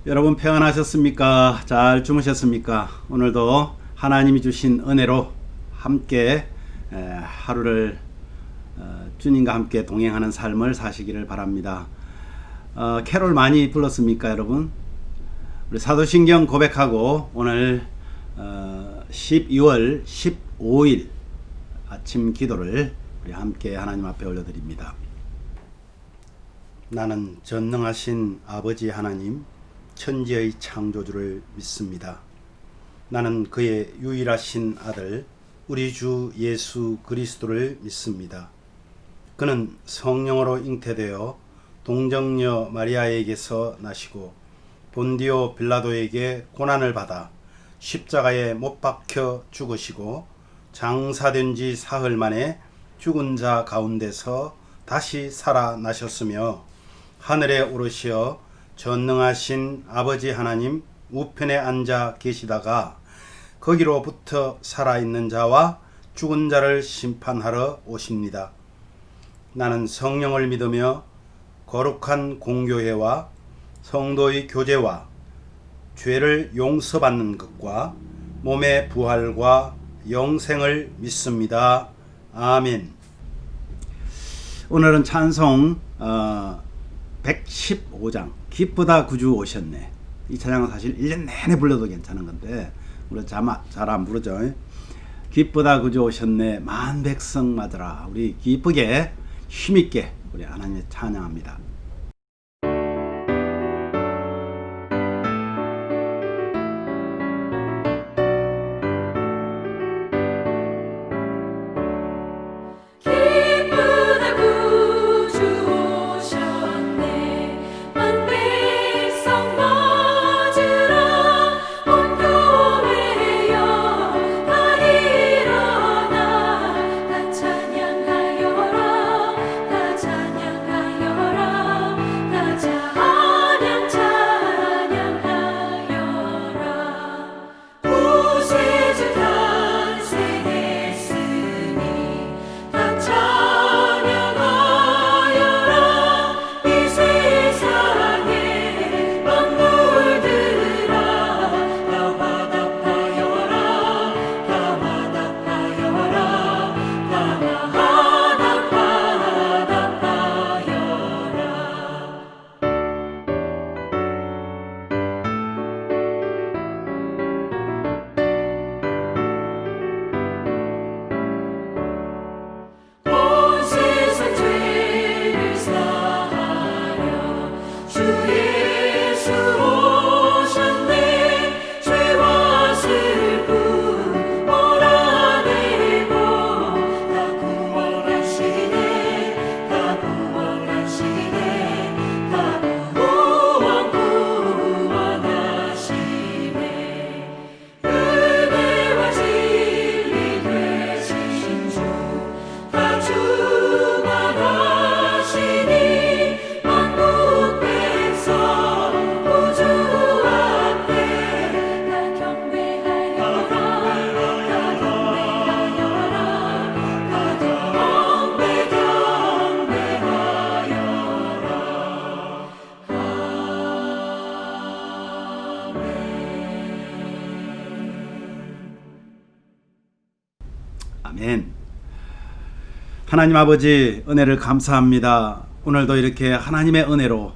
여러분 평안하셨습니까? 잘 주무셨습니까? 오늘도 하나님이 주신 은혜로 함께 하루를 주님과 함께 동행하는 삶을 사시기를 바랍니다. 캐롤 많이 불렀습니까, 여러분? 우리 사도신경 고백하고 오늘 12월 15일 아침 기도를 우리 함께 하나님 앞에 올려드립니다. 나는 전능하신 아버지 하나님, 천지의 창조주를 믿습니다. 나는 그의 유일하신 아들 우리 주 예수 그리스도를 믿습니다. 그는 성령으로 잉태되어 동정녀 마리아에게서 나시고 본디오 빌라도에게 고난을 받아 십자가에 못 박혀 죽으시고 장사된 지 사흘 만에 죽은 자 가운데서 다시 살아나셨으며 하늘에 오르시어 전능하신 아버지 하나님 우편에 앉아 계시다가 거기로부터 살아있는 자와 죽은 자를 심판하러 오십니다. 나는 성령을 믿으며 거룩한 공교회와 성도의 교제와 죄를 용서받는 것과 몸의 부활과 영생을 믿습니다. 아멘. 오늘은 찬송 115장 기쁘다 구주 오셨네. 이 찬양은 사실 1년 내내 불러도 괜찮은 건데 우리 잘 안 부르죠. 기쁘다 구주 오셨네 만 백성 맞으라. 우리 기쁘게 힘있게 우리 하나님 찬양합니다. 아멘. 하나님 아버지 은혜를 감사합니다. 오늘도 이렇게 하나님의 은혜로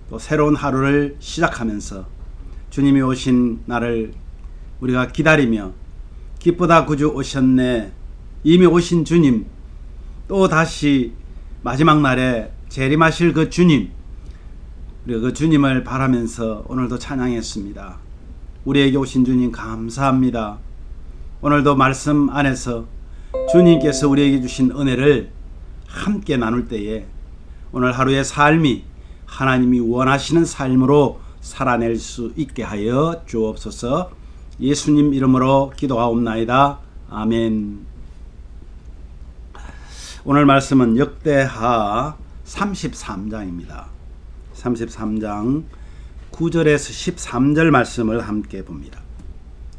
또 새로운 하루를 시작하면서 주님이 오신 날을 우리가 기다리며 기쁘다 구주 오셨네. 이미 오신 주님, 또 다시 마지막 날에 재림하실 그 주님, 우리가 그 주님을 바라면서 오늘도 찬양했습니다. 우리에게 오신 주님 감사합니다. 오늘도 말씀 안에서 주님께서 우리에게 주신 은혜를 함께 나눌 때에 오늘 하루의 삶이 하나님이 원하시는 삶으로 살아낼 수 있게 하여 주옵소서. 예수님 이름으로 기도하옵나이다. 아멘. 오늘 말씀은 역대하 33장입니다. 33장 9절에서 13절 말씀을 함께 봅니다.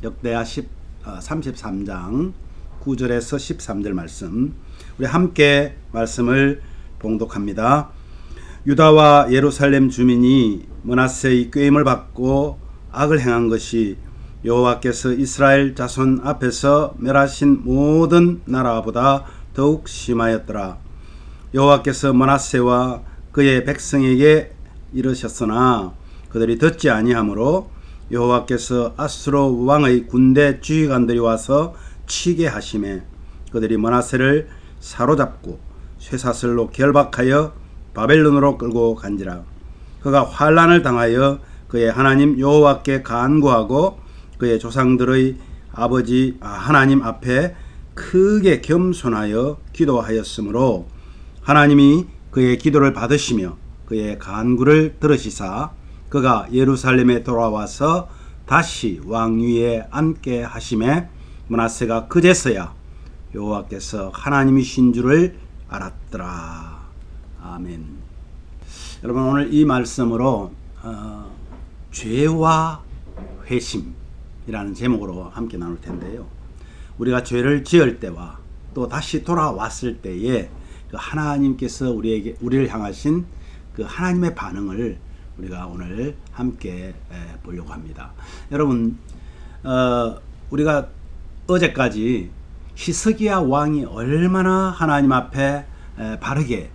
역대하 33장 9절에서 13절 말씀, 우리 함께 말씀을 봉독합니다. 유다와 예루살렘 주민이 므낫세의 꾀임을 받고 악을 행한 것이 여호와께서 이스라엘 자손 앞에서 멸하신 모든 나라보다 더욱 심하였더라. 여호와께서 므낫세와 그의 백성에게 이르셨으나 그들이 듣지 아니하므로 여호와께서 아수르 왕의 군대 지휘관들이 와서 치게 하심에 그들이 므낫세를 사로잡고 쇠사슬로 결박하여 바벨론으로 끌고 간지라. 그가 환난을 당하여 그의 하나님 여호와께 간구하고 그의 조상들의 아버지 하나님 앞에 크게 겸손하여 기도하였으므로 하나님이 그의 기도를 받으시며 그의 간구를 들으시사 그가 예루살렘에 돌아와서 다시 왕위에 앉게 하심에 므낫세가 그제서야 여호와께서 하나님이신 줄을 알았더라. 아멘. 여러분, 오늘 이 말씀으로 죄와 회심이라는 제목으로 함께 나눌 텐데요. 우리가 죄를 지을 때와 또 다시 돌아왔을 때에 그 하나님께서 우리를 향하신 그 하나님의 반응을 우리가 오늘 함께 보려고 합니다. 여러분, 우리가 어제까지 히스기야 왕이 얼마나 하나님 앞에 바르게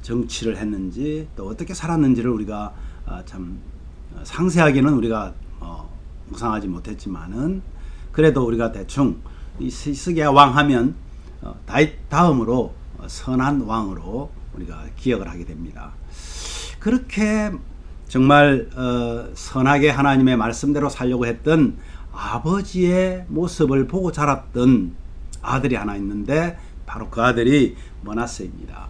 정치를 했는지 또 어떻게 살았는지를 우리가 참 상세하게는 우리가 묵상하지 못했지만은 그래도 우리가 대충 이 히스기야 왕 하면 다윗 다음으로 선한 왕으로 우리가 기억을 하게 됩니다. 그렇게 정말 선하게 하나님의 말씀대로 살려고 했던 아버지의 모습을 보고 자랐던 아들이 하나 있는데 바로 그 아들이 므낫세입니다.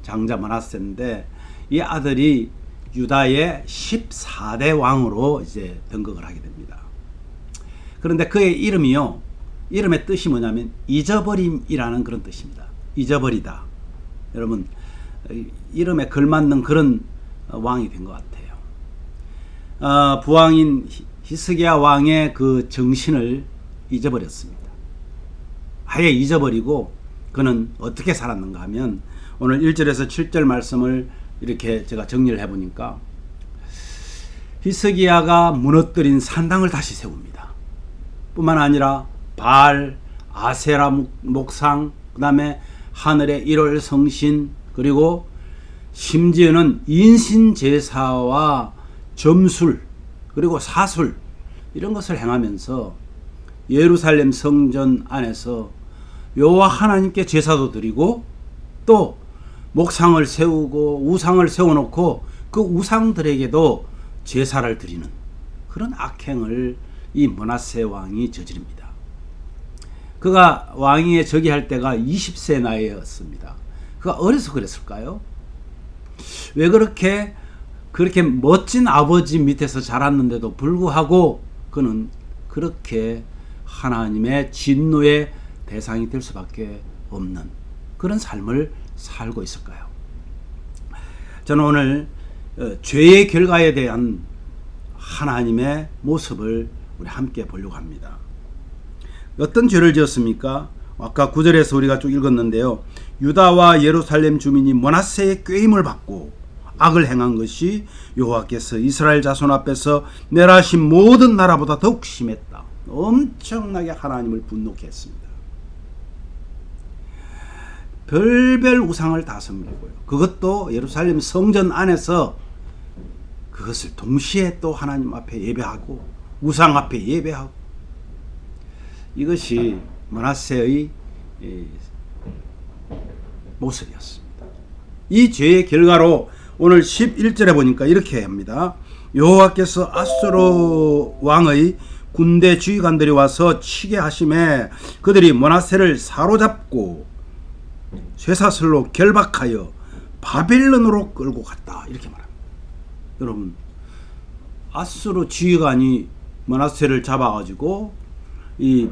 장자 므낫세인데 이 아들이 유다의 14대 왕으로 이제 등극을 하게 됩니다. 그런데 그의 이름이요, 이름의 뜻이 뭐냐면 잊어버림이라는 그런 뜻입니다. 잊어버리다. 여러분, 이름에 걸맞는 그런 왕이 된 것 같아요. 부왕인 히스기야 왕의 그 정신을 잊어버렸습니다. 아예 잊어버리고 그는 어떻게 살았는가 하면 오늘 1절에서 7절 말씀을 이렇게 제가 정리를 해보니까 히스기야가 무너뜨린 산당을 다시 세웁니다. 뿐만 아니라 바알, 아세라 목상, 그 다음에 하늘의 1월 성신, 그리고 심지어는 인신제사와 점술, 그리고 사술 이런 것을 행하면서 예루살렘 성전 안에서 여호와 하나님께 제사도 드리고 또 목상을 세우고 우상을 세워놓고 그 우상들에게도 제사를 드리는 그런 악행을 이 므낫세 왕이 저지릅니다. 그가 왕위에 즉위할 때가 20세 나이였습니다. 그가 어려서 그랬을까요? 왜 그렇게 멋진 아버지 밑에서 자랐는데도 불구하고 그는 그렇게 하나님의 진노의 대상이 될 수밖에 없는 그런 삶을 살고 있을까요? 저는 오늘 죄의 결과에 대한 하나님의 모습을 우리 함께 보려고 합니다. 어떤 죄를 지었습니까? 아까 9절에서 우리가 쭉 읽었는데요. 유다와 예루살렘 주민이 므낫세의 꾀임을 받고 악을 행한 것이 여호와께서 이스라엘 자손 앞에서 멸하신 모든 나라보다 더욱 심했다. 엄청나게 하나님을 분노케 했습니다. 별별 우상을 다 섬기고요. 그것도 예루살렘 성전 안에서 그것을 동시에 또 하나님 앞에 예배하고 우상 앞에 예배하고, 이것이 므낫세의 모습이었습니다. 이 죄의 결과로 오늘 11절에 보니까 이렇게 합니다. 여호와께서 아수르 왕의 군대 지휘관들이 와서 치게 하심에 그들이 므낫세를 사로잡고 쇠사슬로 결박하여 바벨론으로 끌고 갔다. 이렇게 말합니다. 여러분, 아수르 지휘관이 므낫세를 잡아가지고 이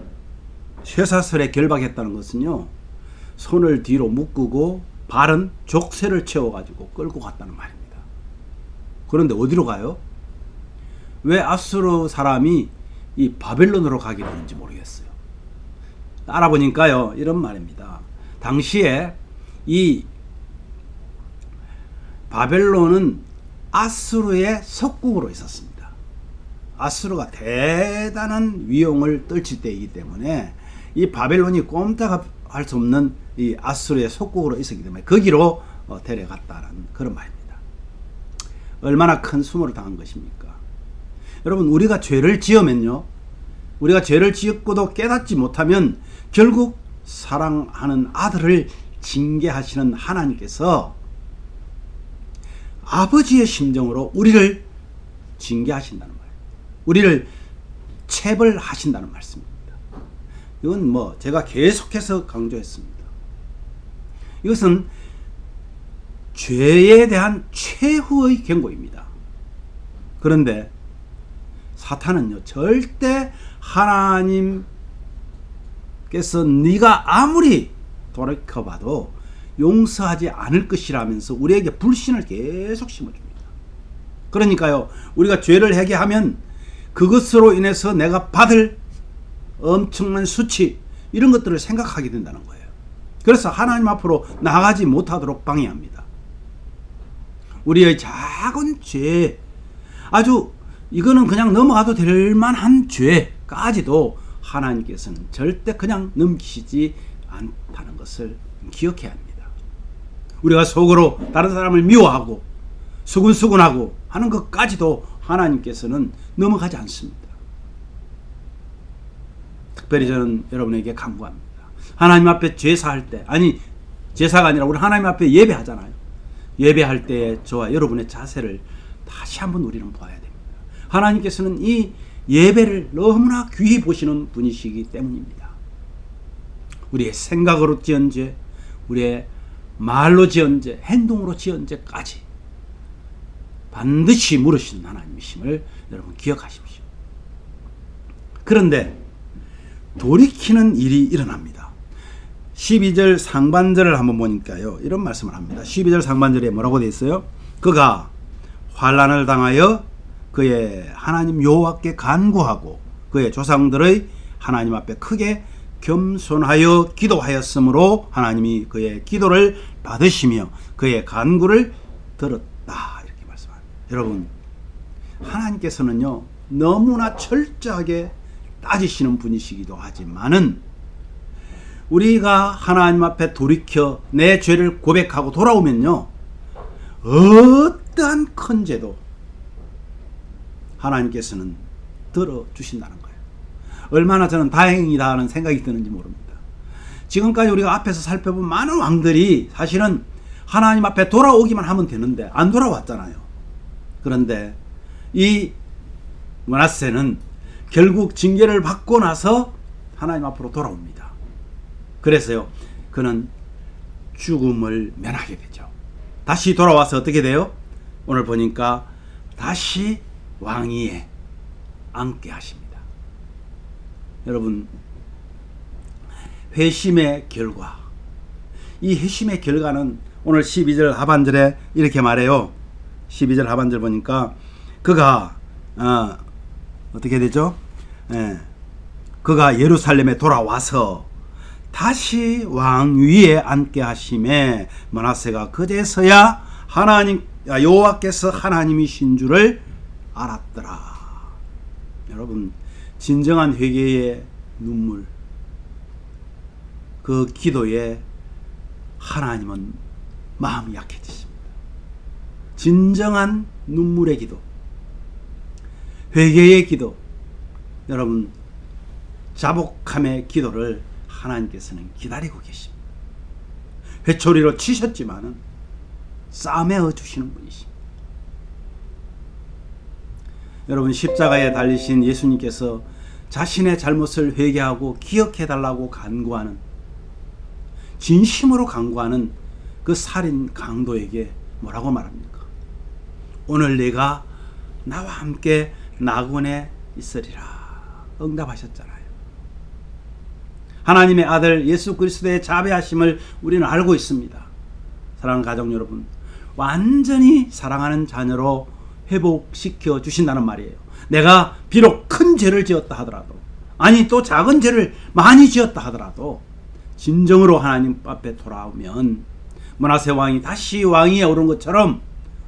쇠사슬에 결박했다는 것은요, 손을 뒤로 묶고 발은 족쇄를 채워가지고 끌고 갔다는 말입니다. 그런데 어디로 가요? 왜 아수르 사람이 이 바벨론으로 가게 되는지 모르겠어요. 알아보니까요, 이런 말입니다. 당시에 이 바벨론은 아수르의 속국으로 있었습니다. 아수르가 대단한 위용을 떨칠 때이기 때문에 이 바벨론이 꼼짝할 수 없는 이 아수르의 속국으로 있었기 때문에 거기로 데려갔다는 그런 말입니다. 얼마나 큰 수모를 당한 것입니까? 여러분, 우리가 죄를 지으면요, 우리가 죄를 지었고도 깨닫지 못하면 결국 사랑하는 아들을 징계하시는 하나님께서 아버지의 심정으로 우리를 징계하신다는 말이에요. 우리를 체벌하신다는 말씀입니다. 이건 뭐 제가 계속해서 강조했습니다. 이것은 죄에 대한 최후의 경고입니다. 그런데 사탄은요, 절대 하나님께서 네가 아무리 돌이켜봐도 용서하지 않을 것이라면서 우리에게 불신을 계속 심어줍니다. 그러니까요, 우리가 죄를 회개하면 그것으로 인해서 내가 받을 엄청난 수치, 이런 것들을 생각하게 된다는 거예요. 그래서 하나님 앞으로 나가지 못하도록 방해합니다. 우리의 작은 죄, 아주 이거는 그냥 넘어가도 될 만한 죄까지도 하나님께서는 절대 그냥 넘기시지 않다는 것을 기억해야 합니다. 우리가 속으로 다른 사람을 미워하고 수근수근하고 하는 것까지도 하나님께서는 넘어가지 않습니다. 특별히 저는 여러분에게 강구합니다. 하나님 앞에 제사할 때, 아니 제사가 아니라 우리 하나님 앞에 예배하잖아요. 예배할 때 저와 여러분의 자세를 다시 한번 우리는 봐야 됩니다. 하나님께서는 이 예배를 너무나 귀히 보시는 분이시기 때문입니다. 우리의 생각으로 지은 죄, 우리의 말로 지은 죄, 행동으로 지은 죄까지 반드시 물으시는 하나님이심을 여러분 기억하십시오. 그런데 돌이키는 일이 일어납니다. 12절 상반절을 한번 보니까요, 이런 말씀을 합니다. 12절 상반절에 뭐라고 되어 있어요? 그가 환난을 당하여 그의 하나님 여호와께 간구하고 그의 조상들의 하나님 앞에 크게 겸손하여 기도하였으므로 하나님이 그의 기도를 받으시며 그의 간구를 들었다, 이렇게 말씀합니다. 여러분, 하나님께서는요, 너무나 철저하게 따지시는 분이시기도 하지만은 우리가 하나님 앞에 돌이켜 내 죄를 고백하고 돌아오면요, 어떠한 큰 죄도 하나님께서는 들어주신다는 거예요. 얼마나 저는 다행이다 하는 생각이 드는지 모릅니다. 지금까지 우리가 앞에서 살펴본 많은 왕들이 사실은 하나님 앞에 돌아오기만 하면 되는데 안 돌아왔잖아요. 그런데 이 므낫세는 결국 징계를 받고 나서 하나님 앞으로 돌아옵니다. 그래서요, 그는 죽음을 면하게 되죠. 다시 돌아와서 어떻게 돼요? 오늘 보니까 다시 왕위에 앉게 하십니다. 여러분, 회심의 결과, 이 회심의 결과는 오늘 12절 하반절에 이렇게 말해요. 12절 하반절 보니까 그가 어떻게 되죠? 그가 예루살렘에 돌아와서 다시 왕위에 앉게 하심에 므낫세가 그제서야 여호와께서 하나님이신 줄을 알았더라. 여러분, 진정한 회개의 눈물, 그 기도에 하나님은 마음이 약해지십니다. 진정한 눈물의 기도, 회개의 기도, 여러분, 자복함의 기도를 하나님께서는 기다리고 계십니다. 회초리로 치셨지만은 싸매어 주시는 분이십니다. 여러분, 십자가에 달리신 예수님께서 자신의 잘못을 회개하고 기억해달라고 간구하는, 진심으로 간구하는 그 살인 강도에게 뭐라고 말합니까? 오늘 내가 나와 함께 낙원에 있으리라 응답하셨잖아요. 하나님의 아들 예수 그리스도의 자비하심을 우리는 알고 있습니다. 사랑하는 가족 여러분, 완전히 사랑하는 자녀로 회복시켜 주신다는 말이에요. 내가 비록 큰 죄를 지었다 하더라도, 아니 또 작은 죄를 많이 지었다 하더라도 진정으로 하나님 앞에 돌아오면 므낫세 왕이 다시 왕위에 오른 것처럼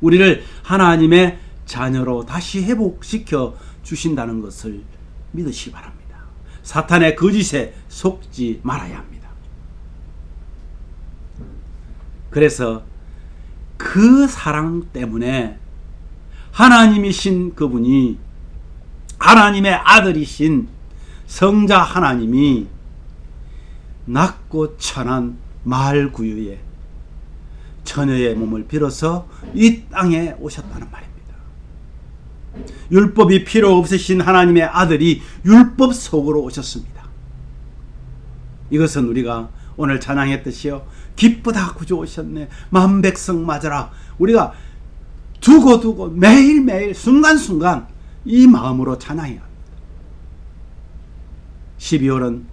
우리를 하나님의 자녀로 다시 회복시켜 주신다는 것을 믿으시기 바랍니다. 사탄의 거짓에 속지 말아야 합니다. 그래서 그 사랑 때문에 하나님이신 그분이, 하나님의 아들이신 성자 하나님이 낮고 천한 마을 구유에 처녀의 몸을 빌어서 이 땅에 오셨다는 말입니다. 율법이 필요 없으신 하나님의 아들이 율법 속으로 오셨습니다. 이것은 우리가 오늘 찬양했듯이요, 기쁘다 구주 오셨네, 만백성 맞으라, 우리가 두고 매일매일 순간순간 이 마음으로 찬양해야 합니다. 12월은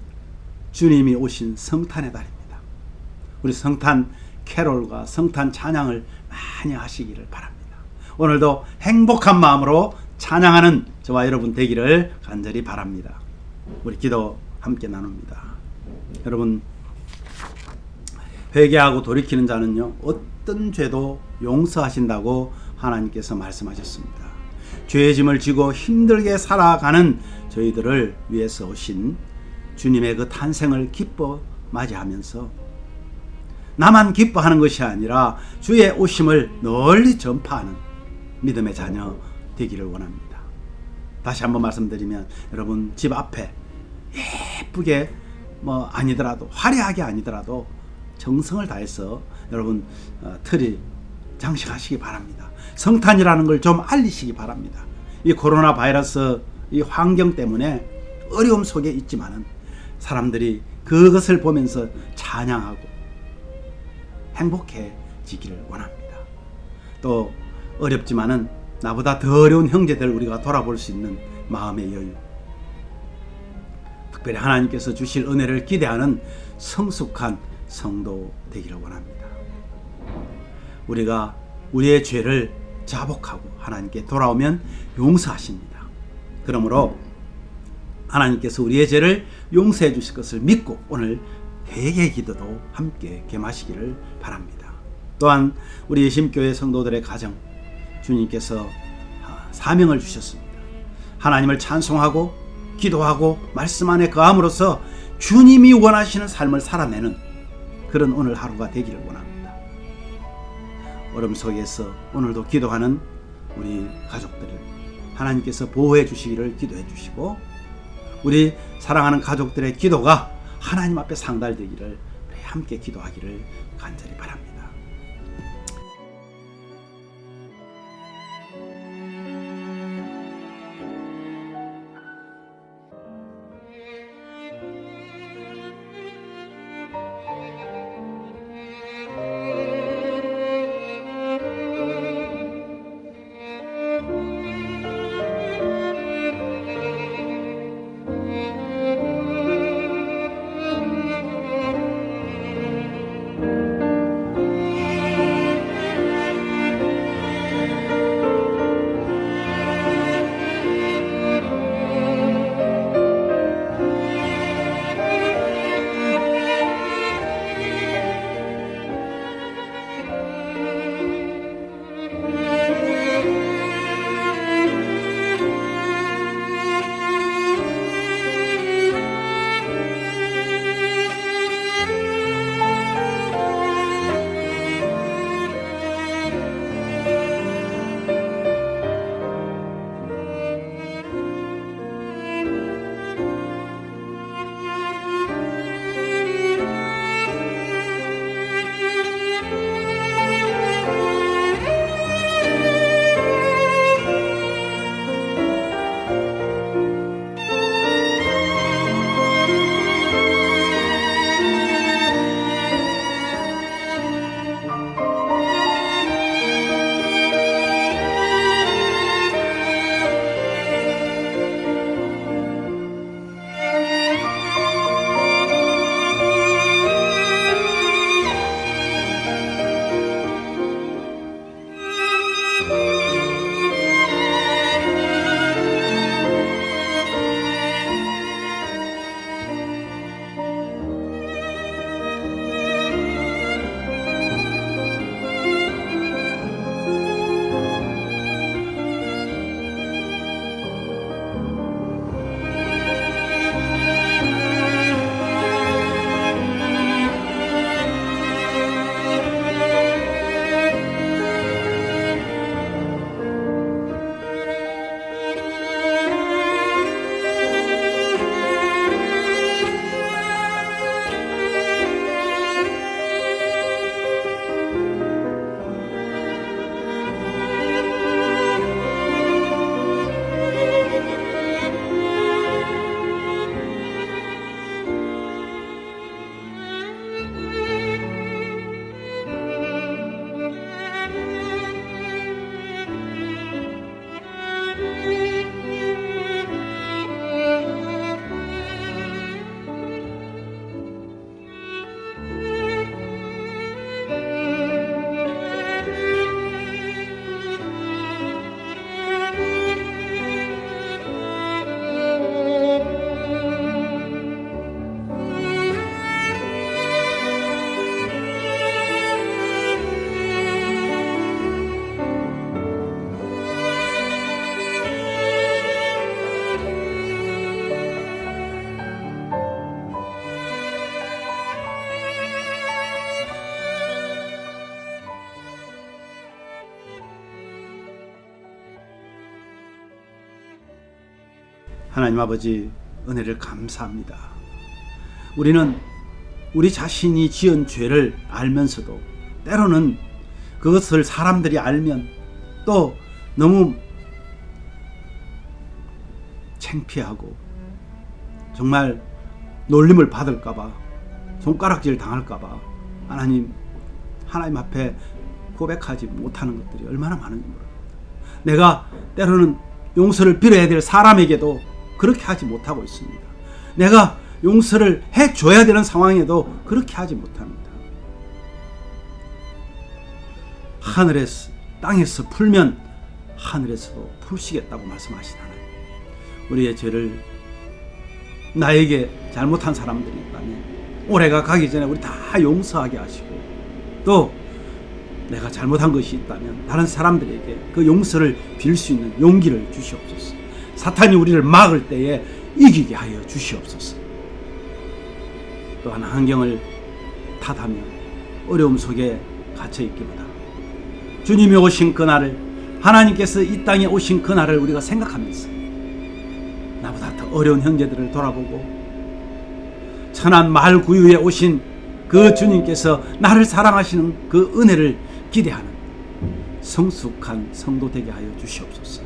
주님이 오신 성탄의 달입니다. 우리 성탄 캐롤과 성탄 찬양을 많이 하시기를 바랍니다. 오늘도 행복한 마음으로 찬양하는 저와 여러분 되기를 간절히 바랍니다. 우리 기도 함께 나눕니다. 여러분, 회개하고 돌이키는 자는요, 어떤 죄도 용서하신다고 하나님께서 말씀하셨습니다. 죄의 짐을 지고 힘들게 살아가는 저희들을 위해서 오신 주님의 그 탄생을 기뻐 맞이하면서 나만 기뻐하는 것이 아니라 주의 오심을 널리 전파하는 믿음의 자녀 되기를 원합니다. 다시 한번 말씀드리면, 여러분 집 앞에 예쁘게 아니더라도, 화려하게 아니더라도 정성을 다해서 여러분 트리 장식하시기 바랍니다. 성탄이라는 걸 좀 알리시기 바랍니다. 이 코로나 바이러스 이 환경 때문에 어려움 속에 있지만은 사람들이 그것을 보면서 찬양하고 행복해지기를 원합니다. 또 어렵지만은 나보다 더 어려운 형제들 우리가 돌아볼 수 있는 마음의 여유, 특별히 하나님께서 주실 은혜를 기대하는 성숙한 성도 되기를 원합니다. 우리가 우리의 죄를 자복하고 하나님께 돌아오면 용서하십니다. 그러므로 하나님께서 우리의 죄를 용서해 주실 것을 믿고 오늘 회개 기도도 함께 겸하시기를 바랍니다. 또한 우리 예심교회 성도들의 가정, 주님께서 사명을 주셨습니다. 하나님을 찬송하고 기도하고 말씀 안에 거함으로써 주님이 원하시는 삶을 살아내는 그런 오늘 하루가 되기를 원합니다. 어려움 속에서 오늘도 기도하는 우리 가족들을 하나님께서 보호해 주시기를 기도해 주시고, 우리 사랑하는 가족들의 기도가 하나님 앞에 상달되기를 함께 기도하기를 간절히 바랍니다. 하나님 아버지, 은혜를 감사합니다. 우리는 우리 자신이 지은 죄를 알면서도 때로는 그것을 사람들이 알면 또 너무 창피하고 정말 놀림을 받을까봐, 손가락질 당할까봐 하나님 앞에 고백하지 못하는 것들이 얼마나 많은지 모릅니다. 내가 때로는 용서를 빌어야 될 사람에게도 그렇게 하지 못하고 있습니다. 내가 용서를 해줘야 되는 상황에도 그렇게 하지 못합니다. 하늘에서, 땅에서 풀면 하늘에서도 푸시겠다고 말씀하신 하나님, 우리의 죄를, 나에게 잘못한 사람들이 있다면 올해가 가기 전에 우리 다 용서하게 하시고, 또 내가 잘못한 것이 있다면 다른 사람들에게 그 용서를 빌 수 있는 용기를 주시옵소서. 사탄이 우리를 막을 때에 이기게 하여 주시옵소서. 또한 환경을 탓하며 어려움 속에 갇혀있기보다 주님이 오신 그날을, 하나님께서 이 땅에 오신 그날을 우리가 생각하면서 나보다 더 어려운 형제들을 돌아보고, 천한 말 구유에 오신 그 주님께서 나를 사랑하시는 그 은혜를 기대하는 성숙한 성도 되게 하여 주시옵소서.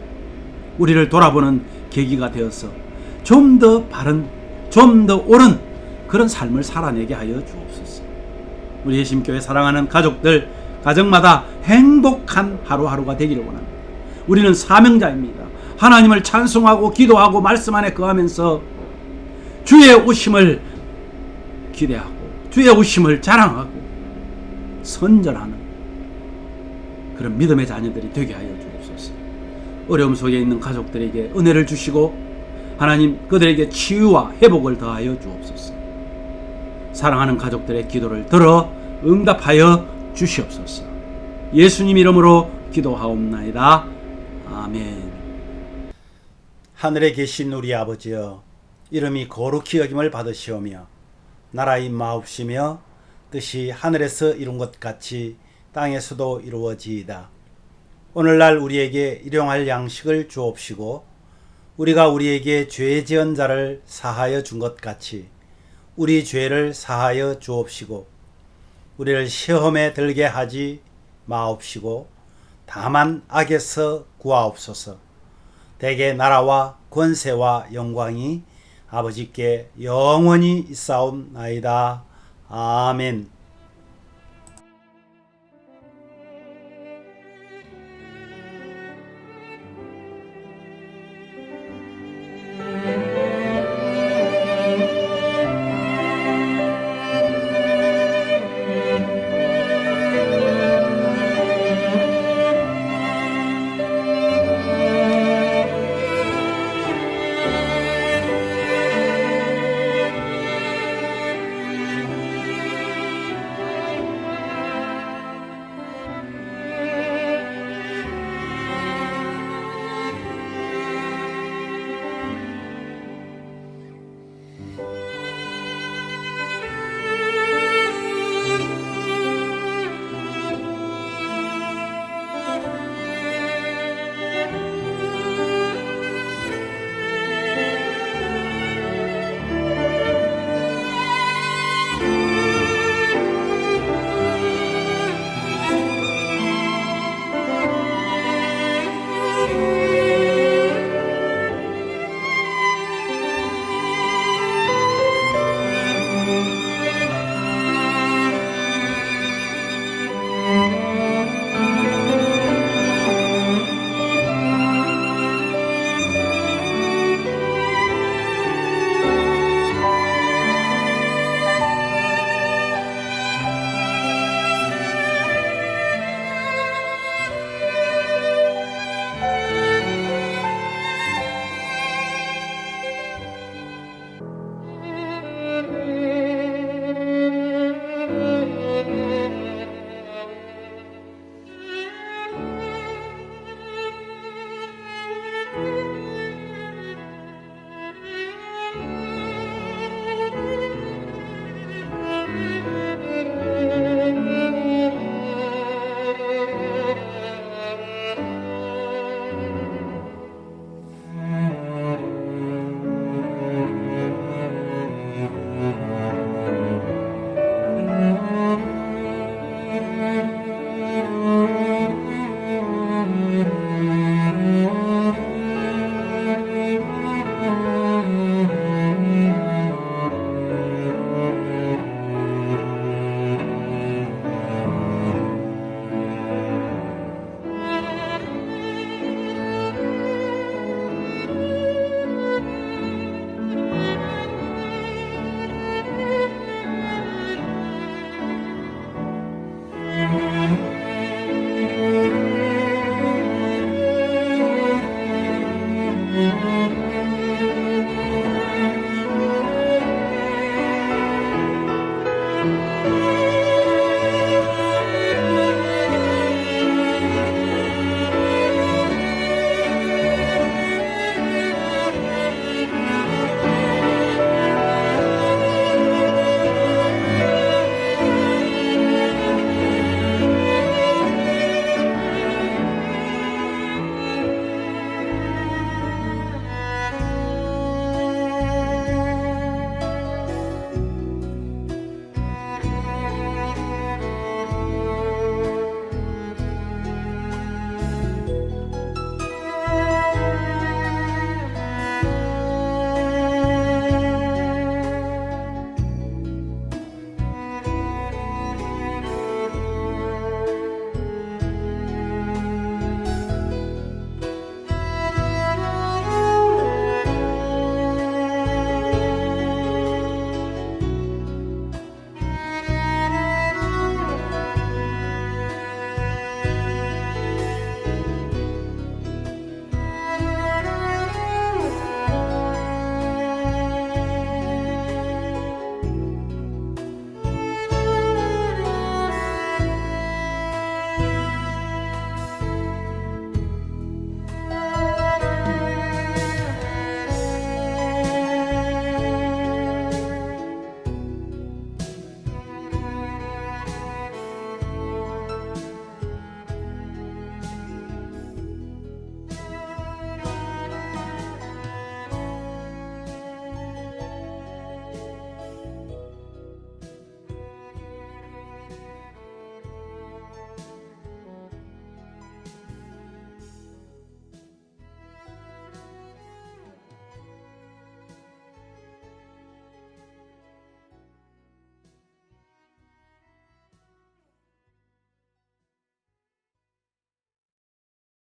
우리를 돌아보는 계기가 되어서 좀 더 바른, 좀 더 옳은 그런 삶을 살아내게 하여 주옵소서. 우리 예심교회 사랑하는 가족들, 가정마다 행복한 하루하루가 되기를 원합니다. 우리는 사명자입니다. 하나님을 찬송하고 기도하고 말씀 안에 거하면서 주의 오심을 기대하고 주의 오심을 자랑하고 선전하는 그런 믿음의 자녀들이 되게 하여 주옵소서. 어려움 속에 있는 가족들에게 은혜를 주시고 하나님, 그들에게 치유와 회복을 더하여 주옵소서. 사랑하는 가족들의 기도를 들어 응답하여 주시옵소서. 예수님 이름으로 기도하옵나이다. 아멘. 하늘에 계신 우리 아버지여, 이름이 거룩히 여김을 받으시오며 나라의 마옵시며 뜻이 하늘에서 이룬 것 같이 땅에서도 이루어지이다. 오늘날 우리에게 일용할 양식을 주옵시고 우리가 우리에게 죄 지은 자를 사하여 준 것 같이 우리 죄를 사하여 주옵시고 우리를 시험에 들게 하지 마옵시고 다만 악에서 구하옵소서. 대개 나라와 권세와 영광이 아버지께 영원히 있사옵나이다. 아멘.